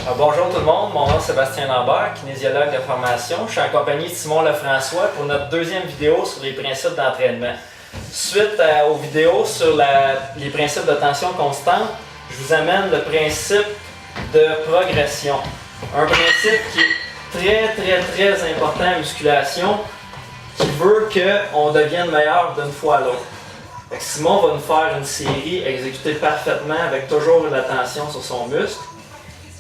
Bonjour tout le monde, mon nom est Sébastien Lambert, kinésiologue de formation. Je suis en compagnie de Simon Lefrançois pour notre deuxième vidéo sur les principes d'entraînement. Suite aux vidéos sur les principes de tension constante, je vous amène le principe de progression. Un principe qui est très important en musculation, qui veut qu'on devienne meilleur d'une fois à l'autre. Simon va nous faire une série exécutée parfaitement avec toujours la tension sur son muscle.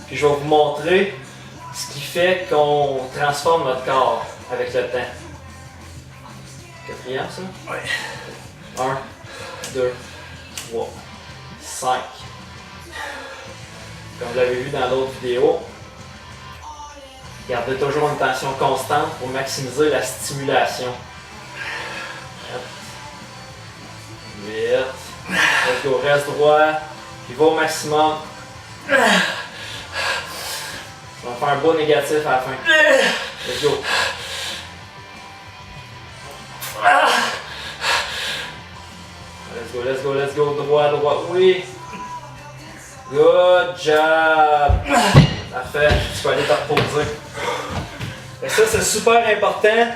Puis je vais vous montrer ce qui fait qu'on transforme notre corps avec le temps. Quatrième, ça? Oui. 1, 2, 3, 5. Comme vous l'avez vu dans l'autre vidéo, gardez toujours une tension constante pour maximiser la stimulation. 8. Let's go, reste droit. Puis va au maximum. On va faire un beau négatif à la fin. Let's go. Let's go. Droit. Oui. Good job. Parfait. Tu peux aller te reposer. Et ça, c'est super important,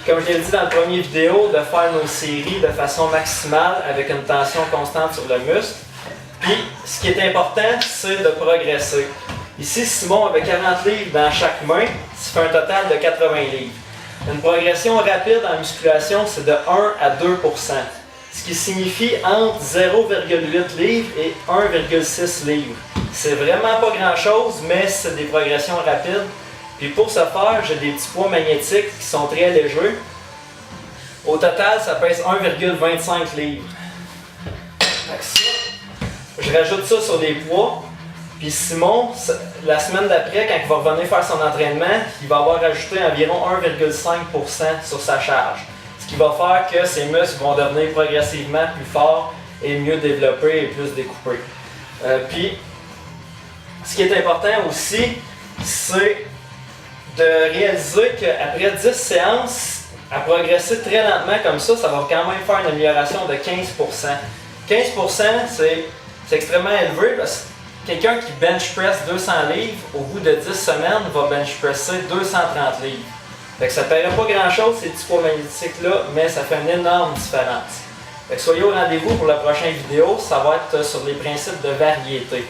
comme je l'ai dit dans la première vidéo, de faire nos séries de façon maximale avec une tension constante sur le muscle. Puis, ce qui est important, c'est de progresser. Ici, Simon avait 40 livres dans chaque main, ça fait un total de 80 livres. Une progression rapide en musculation, c'est de 1 à 2 %, ce qui signifie entre 0,8 livres et 1,6 livres. C'est vraiment pas grand-chose, mais c'est des progressions rapides. Puis pour ce faire, j'ai des petits poids magnétiques qui sont très légers. Au total, ça pèse 1,25 livres. Je rajoute ça sur les poids. Puis Simon, la semaine d'après, quand il va revenir faire son entraînement, il va avoir ajouté environ 1,5 % sur sa charge. Ce qui va faire que ses muscles vont devenir progressivement plus forts et mieux développés et plus découpés. Puis, ce qui est important aussi, c'est de réaliser qu'après 10 séances, à progresser très lentement comme ça, ça va quand même faire une amélioration de 15 %. 15 %, c'est extrêmement élevé parce que quelqu'un qui bench press 200 livres, au bout de 10 semaines, va bench presser 230 livres. Fait que ça ne paraît pas grand chose ces petits poids magnétiques-là, mais ça fait une énorme différence. Fait que soyez au rendez-vous pour la prochaine vidéo, ça va être sur les principes de variété.